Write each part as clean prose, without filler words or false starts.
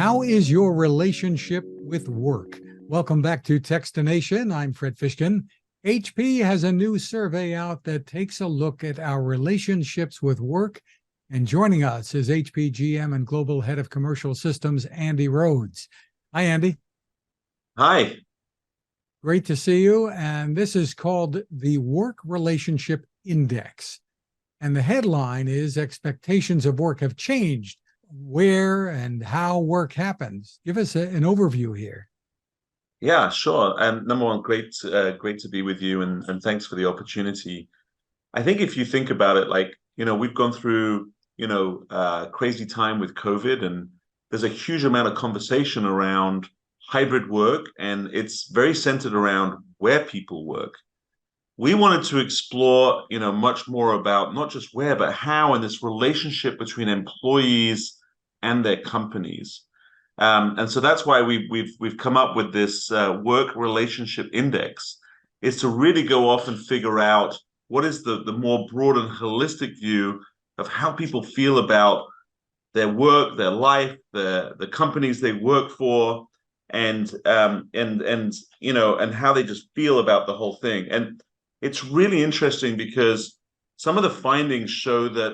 How is your relationship with work? Welcome back to Techstination. I'm Fred Fishkin. HP has a new survey out that takes a look at our relationships with work. And joining us is HP GM and Global Head of Commercial Systems, Andy Rhodes. Hi, Andy. Hi. Great to see you. And this is called the Work Relationship Index. And the headline is Expectations of Work Have Changed. Where and how work happens. Give us an overview here. Yeah, sure. Number one, great to be with you, and thanks for the opportunity. I think if you think about it, we've gone through, crazy time with COVID, and there's a huge amount of conversation around hybrid work, and it's very centered around where people work. We wanted to explore, much more about not just where, but how, and this relationship between employees and their companies. And so that's why we've come up with this work relationship index, is to really go off and figure out what is the more broad and holistic view of how people feel about their work, their life, the companies they work for, and how they just feel about the whole thing. And it's really interesting because some of the findings show that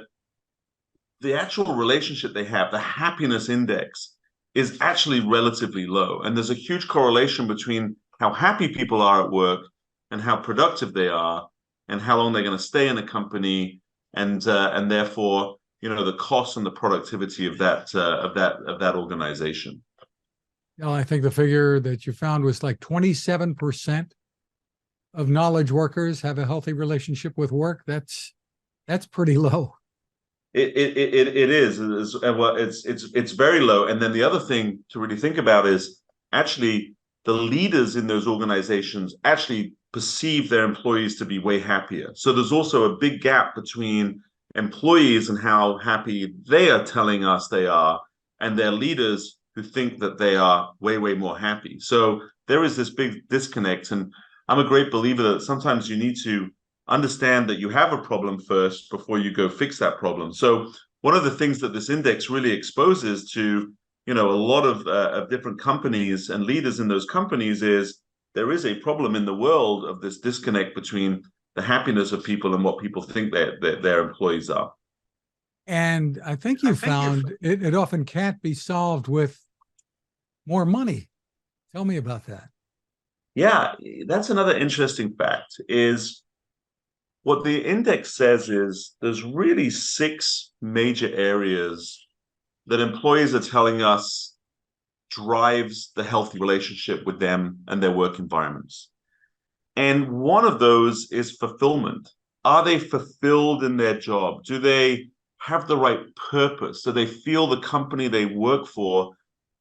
the actual relationship they have, the happiness index, is actually relatively low. And there's a huge correlation between how happy people are at work and how productive they are and how long they're going to stay in a company, and therefore, the cost and the productivity of that organization. Well, I think the figure that you found was like 27% of knowledge workers have a healthy relationship with work. That's pretty low. It is. Well, it's very low. And then the other thing to really think about is actually the leaders in those organizations actually perceive their employees to be way happier. So there's also a big gap between employees and how happy they are telling us they are, and their leaders who think that they are way, way more happy. So there is this big disconnect. And I'm a great believer that sometimes you need to understand that you have a problem first before you go fix that problem. So one of the things that this index really exposes to, a lot of different companies and leaders in those companies is there is a problem in the world of this disconnect between the happiness of people and what people think their employees are. And I think you found it often can't be solved with more money. Tell me about that. Yeah, that's another interesting fact is what the index says is there's really 6 major areas that employees are telling us drives the healthy relationship with them and their work environments. And one of those is fulfillment. Are they fulfilled in their job? Do they have the right purpose? Do they feel the company they work for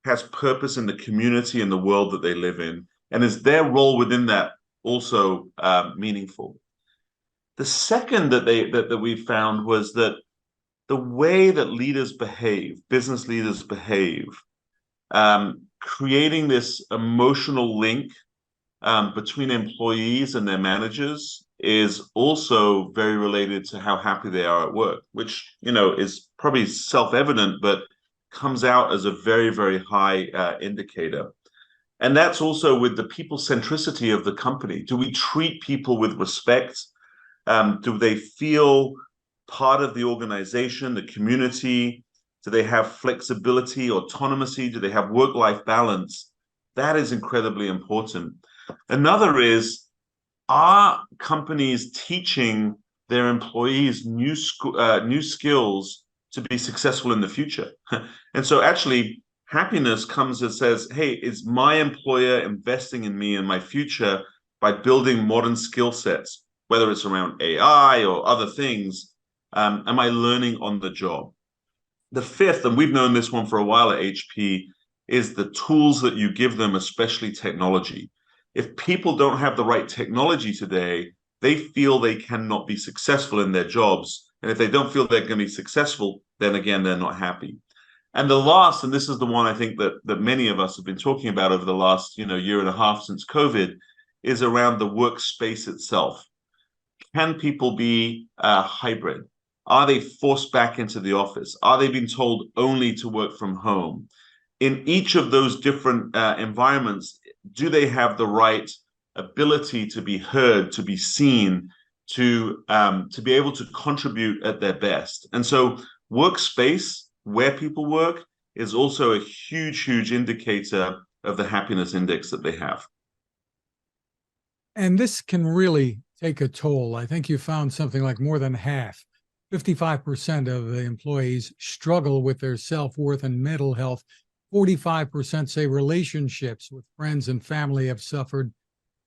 has purpose in the community and the world that they live in? And is their role within that also meaningful? The second that we found was that the way that leaders behave, business leaders behave, creating this emotional link between employees and their managers is also very related to how happy they are at work, which, is probably self-evident, but comes out as a very, very high indicator. And that's also with the people centricity of the company. Do we treat people with respect? Do they feel part of the organization, the community? Do they have flexibility, autonomy? Do they have work-life balance? That is incredibly important. Another is, are companies teaching their employees new skills to be successful in the future? And so actually, happiness comes and says, hey, is my employer investing in me and my future by building modern skill sets, whether it's around AI or other things? Am I learning on the job? The fifth, and we've known this one for a while at HP, is the tools that you give them, especially technology. If people don't have the right technology today, they feel they cannot be successful in their jobs. And if they don't feel they're going to be successful, then again, they're not happy. And the last, and this is the one I think that many of us have been talking about over the last year and a half since COVID, is around the workspace itself. Can people be hybrid? Are they forced back into the office? Are they being told only to work from home? in each of those different environments, do they have the right ability to be heard, to be seen, to be able to contribute at their best? And so workspace, where people work, is also a huge indicator of the happiness index that they have. And this can really take a toll. I think you found something like more than half, 55% of the employees struggle with their self-worth and mental health. 45% say relationships with friends and family have suffered,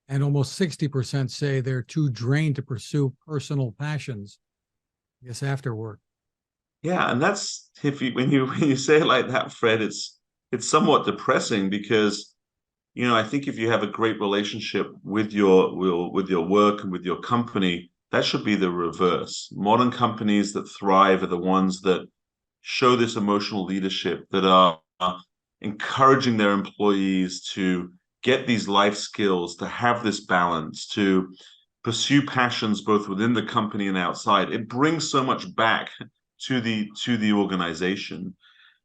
and almost 60% say they're too drained to pursue personal passions, I guess, after work. Yeah, and that's if you when you say it like that, Fred, it's somewhat depressing because I think if you have a great relationship with your work and with your company, that should be the reverse. Modern companies that thrive are the ones that show this emotional leadership, that are encouraging their employees to get these life skills, to have this balance, to pursue passions both within the company and outside. It brings so much back to the organization.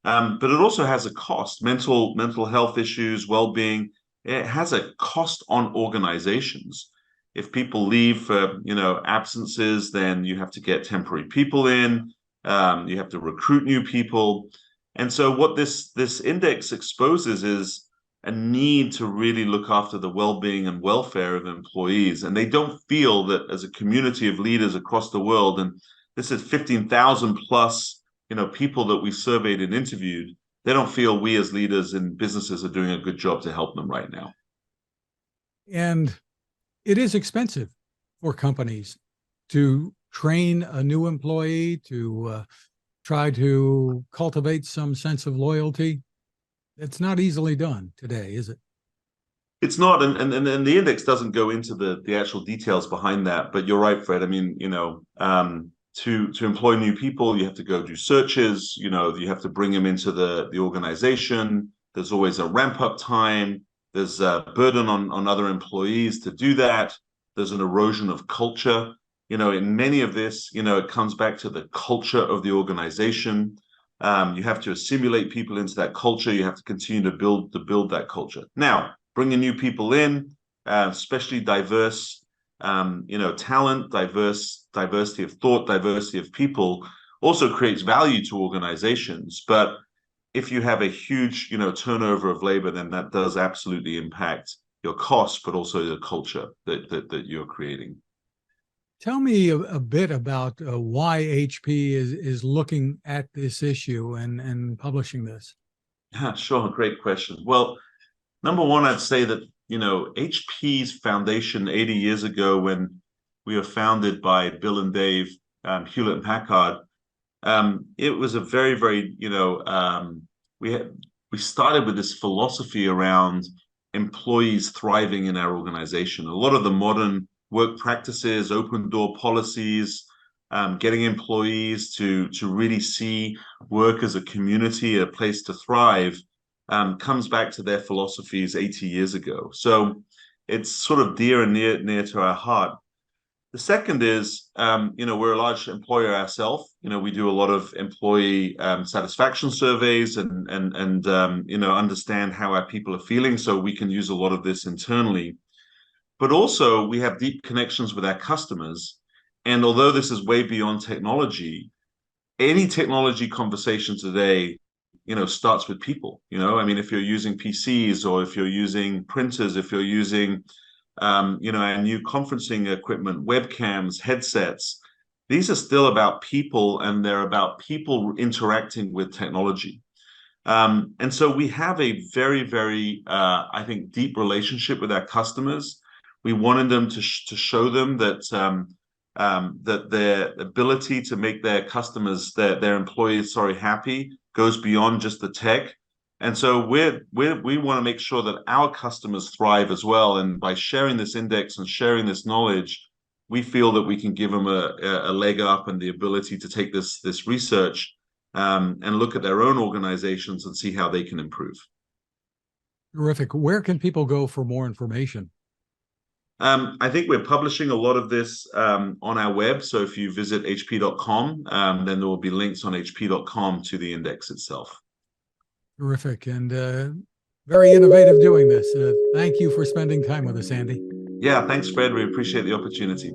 But it also has a cost. Mental health issues, well-being, it has a cost on organizations. If people leave for absences, then you have to get temporary people in. You have to recruit new people. And so what this index exposes is a need to really look after the well-being and welfare of employees. And they don't feel that as a community of leaders across the world, and this is 15,000 plus people that we surveyed and interviewed, they don't feel we as leaders in businesses are doing a good job to help them right now. And it is expensive for companies to train a new employee, to try to cultivate some sense of loyalty. It's not easily done today, is it? It's not, and the index doesn't go into the actual details behind that. But you're right, Fred. I mean, to employ new people, you have to go do searches. You have to bring them into the organization. There's always a ramp up time. There's a burden on other employees to do that. There's an erosion of culture. In many of this, it comes back to the culture of the organization. You have to assimilate people into that culture. You have to continue to build that culture. Now, bringing new people in, especially diverse, talent, diversity of thought, diversity of people, also creates value to organizations. But if you have a huge, turnover of labor, then that does absolutely impact your costs, but also the culture that you're creating. Tell me a bit about why HP is looking at this issue and publishing this. Yeah, sure. Great question. Well, number one, I'd say that, HP's foundation 80 years ago, when we were founded by Bill and Dave Hewlett and Packard, it was a very, very, we started with this philosophy around employees thriving in our organization. A lot of the modern work practices, open door policies, getting employees to really see work as a community, a place to thrive, comes back to their philosophies 80 years ago. So it's sort of dear and near to our heart. The second is, we're a large employer ourselves. We do a lot of employee satisfaction surveys and understand how our people are feeling, so we can use a lot of this internally. But also, we have deep connections with our customers. And although this is way beyond technology, any technology conversation today, starts with people. I mean, if you're using PCs, or if you're using printers, if you're using our new conferencing equipment, webcams, headsets, these are still about people, and they're about people interacting with technology. And so we have a very, very, I think, deep relationship with our customers. We wanted them to show them that that their ability to make their customers, their employees, happy, goes beyond just the tech. And so we want to make sure that our customers thrive as well. And by sharing this index and sharing this knowledge, we feel that we can give them a leg up and the ability to take this research and look at their own organizations and see how they can improve. Terrific. Where can people go for more information? I think we're publishing a lot of this on our web. So if you visit hp.com, then there will be links on hp.com to the index itself. Terrific, and very innovative doing this. Thank you for spending time with us, Andy. Yeah, thanks, Fred. We appreciate the opportunity.